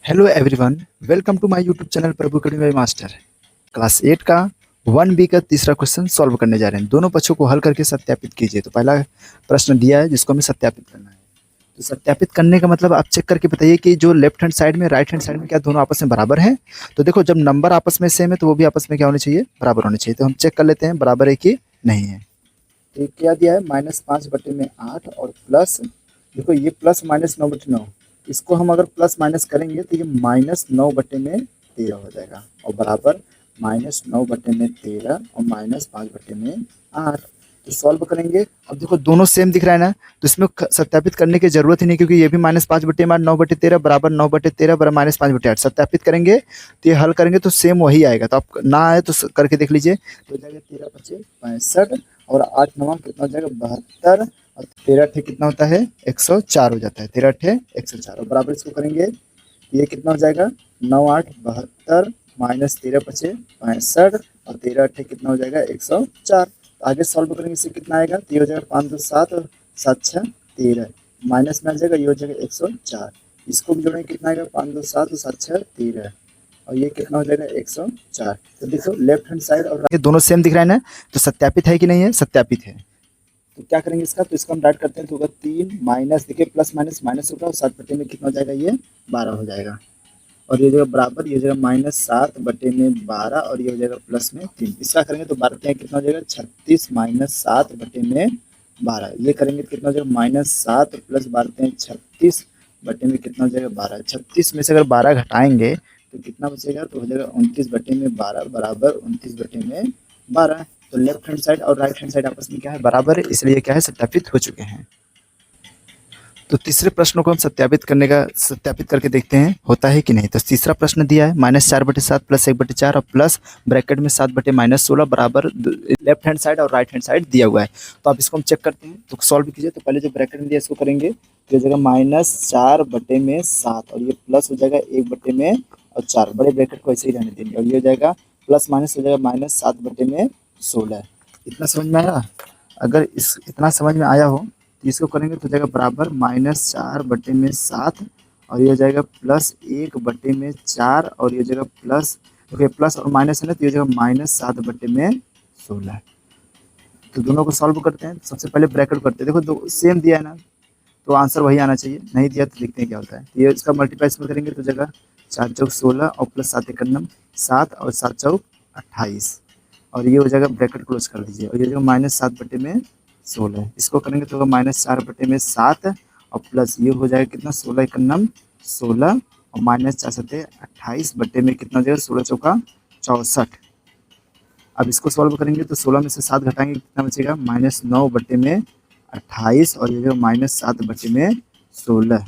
Hello everyone, welcome to my YouTube channel Prabhu academy by master. Class 8 का 1B का तीसरा question solve करने जा रहे हैं। दोनों पक्षों को हल करके सत्यापित कीजिए। तो पहला प्रश्न दिया है जिसको हमें सत्यापित करना है। तो सत्यापित करने का मतलब आप चेक करके बताइए कि जो लेफ्ट हैंड साइड में राइट हैंड साइड में क्या दोनों आपस में बराबर हैं। तो देखो, जब नंबर आपस में सेम है तो वो भी आपस में क्या होने चाहिए, बराबर होने चाहिए। तो हम चेक कर लेते हैं बराबर है कि नहीं है। तो ये क्या दिया है, -5/8 और प्लस, देखो ये +-9/9, इसको हम अगर प्लस माइनस करेंगे तो ये -9/13 हो जाएगा और बराबर -9/13 और -5/8। तो सॉल्व करेंगे। अब देखो दोनों सेम दिख रहा है ना, तो इसमें सत्यापित करने की जरूरत ही नहीं, क्योंकि ये भी -5/9/13 बराबर 9/13 बराबर -5/8। सत्यापित करेंगे तो ये हल करेंगे तो सेम वही आएगा। तो आप ना आए तो करके देख लीजिए। तो हो जाएगा 13×5 65 और 8×9 कितना हो जाएगा 72 और 13 कितना होता है 104 हो जाता है। 13 104 और बराबर इसको करेंगे ये कितना हो जाएगा 9×8 72 -13×5 65 और 13 कितना हो जाएगा 104। आगे सॉल्व करेंगे इससे कितना आएगा, तो ये हो जाएगा 5 2 7 और 7 6 13 माइनस में आ जाएगा, ये हो जाएगा 104। इसको भी जोड़ेंगे कितना आएगा 5 2 7 और 7 6 13 और ये कितना हो जाएगा 104। तो देखो लेफ्ट हैंड साइड और राइट दोनों सेम दिख रहा है ना, तो सत्यापित है कि नहीं है, सत्यापित है। तो क्या करेंगे इसका, तो इसको हम राइट करते हैं तो होगा 3 माइनस, देखिए प्लस माइनस माइनस होगा और 7/में कितना हो जाएगा ये 12 हो जाएगा और ये जगह बराबर, ये जगह -7/12 और ये हो जाएगा +3। इसका करेंगे तो 12 कितना हो जाएगा 36 -7/12। ये करेंगे तो कितना हो जाएगा -7 + 12 36 कितना हो जाएगा 12। 36 में से अगर 12 घटाएंगे तो कितना बचेगा, तो हो जाएगा 29/12 बराबर 29/12। तो लेफ्ट हैंड साइड और राइट हैंड साइड आपस में क्या है, बराबर है, इसलिए क्या है सत्यापित हो चुके हैं। तो तीसरे प्रश्न को हम सत्यापित करके देखते हैं होता है कि नहीं। तो तीसरा प्रश्न दिया है -4/7 + 1/4 और प्लस ब्रैकेट में 7/-16 बराबर लेफ्ट हैंड साइड और राइट हैंड साइड दिया हुआ है। तो आप इसको हम चेक करते हैं, तो सॉल्व कीजिए। तो पहले जो ब्रैकेट में दिया इसको करेंगे तो जगह -4/7 और ये प्लस हो जाएगा 1/4, बड़े ब्रैकेट को ऐसे ही रहने देंगे और ये हो जाएगा प्लस माइनस हो जाएगा -7/16। इतना समझ में आया। अगर इतना समझ में आया हो तो इसको करेंगे तो जाएगा बराबर -4/7 और ये हो जाएगा +1/4 और ये हो जाएगा प्लस, ओके प्लस और माइनस है ना, तो ये हो जाएगा -7/16। तो दोनों को सॉल्व करते हैं। सबसे पहले ब्रैकेट करते हैं, देखो दो सेम दिया है ना, तो आंसर वही आना चाहिए। नहीं दिया तो देखते हैं क्या होता है। तो ये इसका मल्टीप्लाई इसमें करेंगे तो जगह 4 चौक 16 और प्लस 7 एक 7 और 7 चौक 28 और ये हो जाएगा, ब्रैकेट क्लोज कर दीजिए और ये जो -7/16। इसको करेंगे तो होगा -4/7 और प्लस ये हो जाएगा कितना 16 एक 16 और -4 28 कितना हो जाएगा 16 चौका 64। अब इसको सॉल्व करेंगे तो 16 में से 7 घटाएंगे कितना बचेगा -9/28 और ये जो -7/16,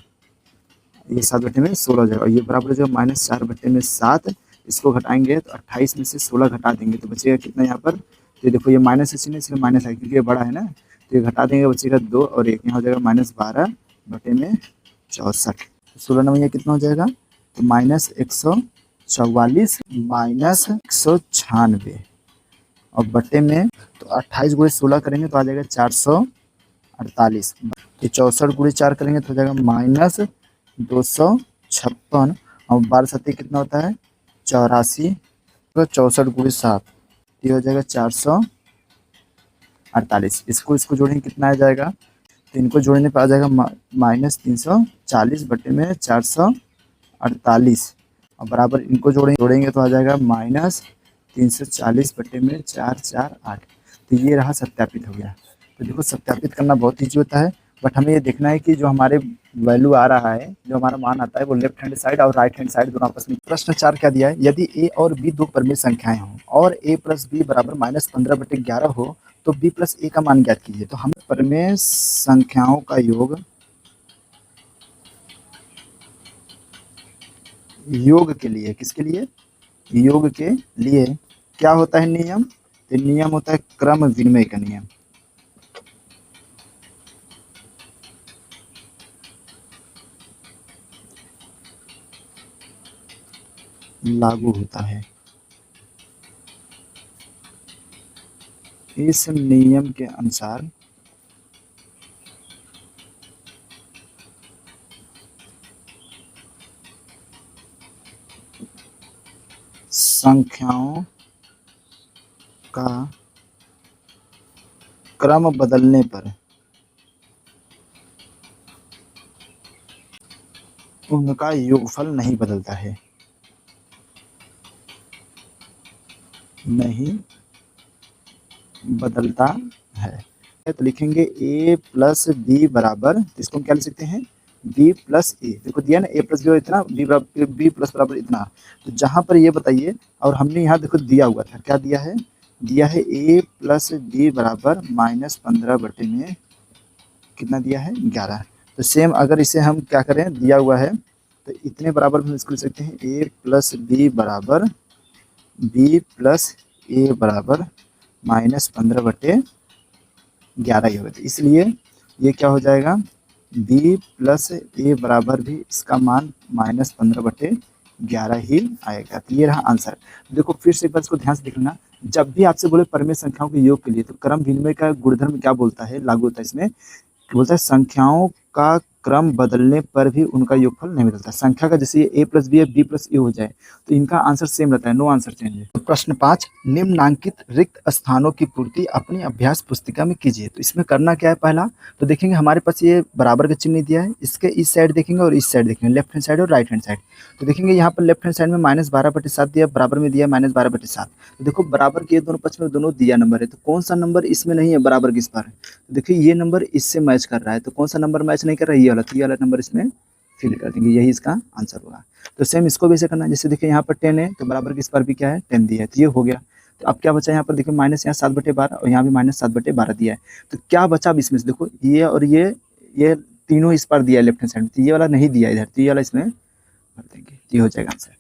ये 7/16 हो जाएगा और ये बराबर हो जाएगा -4/7। इसको घटाएंगे तो 28 में से 16 घटा देंगे तो बचेगा कितना यहाँ पर, ये देखो ये माइनस है इसलिए माइनस है क्योंकि ये बड़ा है ना, तो ये घटा देंगे बचेगा 2 और 1 यहाँ हो जाएगा -12/64। 16 नंबर ये कितना हो जाएगा, तो -144 -196 और बटे में तो 28 × 16 करेंगे तो आ जाएगा 448। ये 64 × 4 करेंगे तो हो जाएगा -256 और 12×7 कितना होता है 84, तो 64 × 7 ये हो जाएगा 448। इसको जोड़ेंगे कितना आ जाएगा, तो इनको जोड़ने पर आ जाएगा -340/448 और बराबर इनको जोड़ेंगे तो आ जाएगा -340/448। तो ये रहा सत्यापित हो गया। तो देखो सत्यापित करना बहुत ईजी होता है, बट हमें ये देखना है कि जो हमारे वैल्यू आ रहा है, जो हमारा मान आता है वो लेफ्ट हैंड साइड और राइट हैंड साइड दोनों आपस में। प्रश्न 4 क्या दिया है, यदि a और b दो परिमेय संख्याएं हों और a + b बराबर -15/11 हो तो b + a का मान ज्ञात कीजिए। तो हमें परिमेय संख्याओं का योग के लिए, किसके लिए, योग के लिए क्या होता है नियम, तो नियम होता है क्रम विनिमय का नियम लागू होता है। इस नियम के अनुसार संख्याओं का क्रम बदलने पर उनका योगफल नहीं बदलता है। नहीं बदलता है। तो लिखेंगे a प्लस बी बराबर, तो इसको हम क्या लिख सकते हैं, b प्लस ए। देखो दिया ना a प्लस बी इतना, b प्लस बराबर इतना। तो जहाँ पर ये बताइए, और हमने यहाँ देखो दिया हुआ था, क्या दिया है, दिया है a प्लस बी बराबर -15/में कितना दिया है, 11। तो सेम अगर इसे हम क्या करें, दिया हुआ है तो इतने बराबर भी हम इसको लिख सकते हैं, a प्लस बी बराबर b प्लस ए बराबर -15/11 ही होगा। तो इसलिए ये क्या हो जाएगा, b प्लस ए बराबर भी इसका मान -15/11 ही आएगा। तो ये रहा आंसर। देखो फिर से एक बार इसको ध्यान से देखना, जब भी आपसे बोले परिमेय संख्याओं के योग के लिए, तो क्रम विनिमय का गुणधर्म क्या बोलता है, लागू होता है इसमें, बोलता है संख्याओं का क्रम बदलने पर भी उनका योगफल नहीं बदलता। संख्या का जैसे ये a प्लस बी है, b प्लस ए हो जाए, तो इनका आंसर सेम रहता है, नो आंसर चेंज है। तो प्रश्न 5, निम्नांकित रिक्त स्थानों की पूर्ति अपनी अभ्यास पुस्तिका में कीजिए। तो इसमें करना क्या है, पहला तो देखेंगे हमारे पास ये बराबर का चिन्ह दिया है, इसके इस साइड देखेंगे और इस साइड देखेंगे, लेफ्ट हैंड साइड और राइट हैंड साइड। तो देखेंगे यहाँ पर लेफ्ट हैंड साइड में -12/7 दिया, बराबर में दिया -12/7। तो देखो बराबर के दोनों पक्ष में दोनों दिया नंबर है, तो कौन सा नंबर इसमें नहीं है बराबर किस पर, तो देखिए ये नंबर इससे मैच कर रहा है, तो कौन सा नंबर मैच नहीं कर रहा है, ये वाला, तो ये वाला नंबर इसमें फिल कर देंगे, यही इसका आंसर होगा। तो सेम इसको भी ऐसे करना है, जैसे देखिए यहाँ पर 10 है, तो बराबर किस पर भी क्या है, 10 दिया है, तो ये हो गया। तो अब क्या बचा यहाँ पर, देखिए माइनस यहाँ 7/12 और यहाँ भी -7/12 दिया है। तो क्या बचा अब इसमें से, देखो ये और ये तीनों इस पर दिया है लेफ्ट हैंड साइड में, तो ये वाला नहीं दिया इधर, तो ये वाला इसमें भर देंगे, ये हो जाएगा आंसर।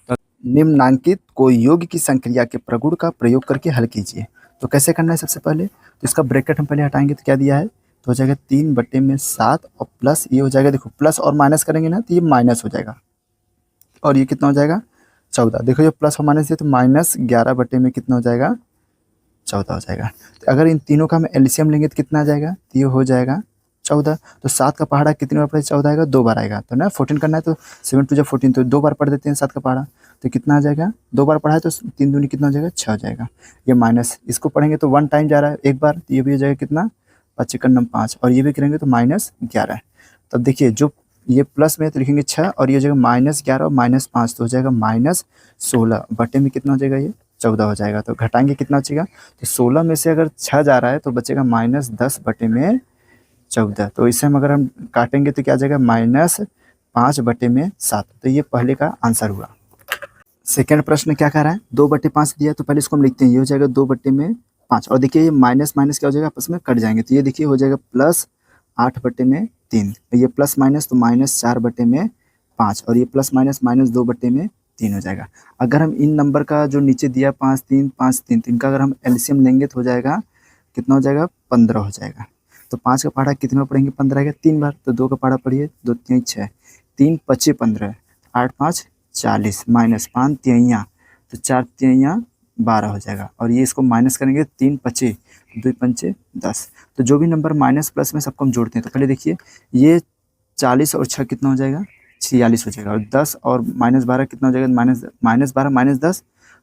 तो निम्नांकित कोई योग की संक्रिया के प्रगुण का प्रयोग करके हल कीजिए। तो कैसे करना है, सबसे पहले तो इसका ब्रैकेट हम पहले हटाएंगे, तो क्या दिया है, तो हो जाएगा 3/7 और प्लस ये हो जाएगा, देखो प्लस और माइनस करेंगे ना तो ये माइनस हो जाएगा, और ये कितना हो जाएगा 14। देखो ये प्लस और माइनस है, तो -11/में कितना हो जाएगा, 14 हो जाएगा। तो अगर इन तीनों का हम एलसीएम लेंगे तो कितना आ जाएगा, तो ये हो जाएगा 14। तो 7 का पहाड़ा कितनी बार पढ़े, 14 आएगा, 2 बार आएगा, तो ना 14 करना है तो 7 2 14, तो 2 बार पढ़ देते हैं 7 का पहाड़ा, तो कितना आ जाएगा, 2 बार पढ़ा है तो 3 दूनी कितना हो जाएगा, 6 हो जाएगा। ये माइनस इसको पढ़ेंगे तो 1 टाइम जा रहा है एक बार, तो ये भी हो जाएगा कितना, 5×5, और ये भी करेंगे तो -11। तब देखिए जो ये प्लस में तो लिखेंगे 6 और ये हो जाएगा -11 और -5, तो हो जाएगा -16 में कितना हो जाएगा, ये 14 हो जाएगा। तो घटाएंगे कितना बचेगा, तो 16 में से अगर 6 जा रहा है तो बचेगा -10/14। तो इसे हम अगर हम काटेंगे तो क्या आ जाएगा, -5/7। तो ये पहले का आंसर हुआ। सेकेंड प्रश्न क्या कह रहा है, 2/5 दिया, तो पहले इसको हम लिखते हैं, ये हो जाएगा 2/5, और देखिए ये माइनस माइनस क्या हो जाएगा, आपस में कट जाएंगे, तो ये देखिए हो जाएगा +8/3, ये प्लस माइनस तो -4/5, और ये प्लस माइनस -2/3 हो जाएगा। अगर हम इन नंबर का जो नीचे दिया 5 3 5 3, तो इनका अगर हम एलसीएम लेंगे तो हो जाएगा कितना हो जाएगा, 15 हो जाएगा। तो 5 का पहाड़ा कितने बार पढ़ेंगे, 15 आएगा 3 बार, तो 2 का पहाड़ा पढ़िए, 2 3 6, 3 5 15, 8 5 40, -5 तिहैया, तो 4 तिहैया 12 हो जाएगा, और ये इसको माइनस करेंगे 3 5 2 5 10। तो जो भी नंबर माइनस प्लस में सबको हम जोड़ते हैं, तो पहले देखिए ये 40 और 6 कितना हो जाएगा, 46 हो जाएगा, और 10 और -12 कितना हो जाएगा, -12 -10,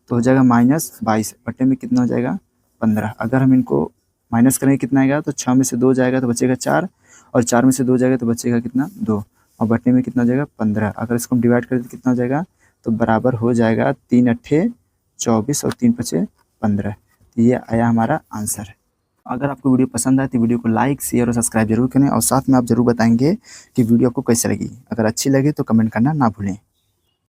तो हो जाएगा -22 में कितना हो जाएगा, 15। अगर हम इनको माइनस करेंगे कितना आएगा, तो 6 में से 2 जाएगा तो बचेगा 4, और 4 में से 2 जाएगा तो बचेगा कितना, 2, और बटने में कितना हो जाएगा 15। अगर इसको हम डिवाइड करें तो कितना हो जाएगा, तो बराबर हो जाएगा 3 8 24 और 3 5 15। तो ये आया हमारा आंसर। अगर आपको वीडियो पसंद आए तो वीडियो को लाइक शेयर और सब्सक्राइब जरूर करें, और साथ में आप जरूर बताएंगे कि वीडियो आपको कैसे लगी। अगर अच्छी लगे तो कमेंट करना ना भूलें।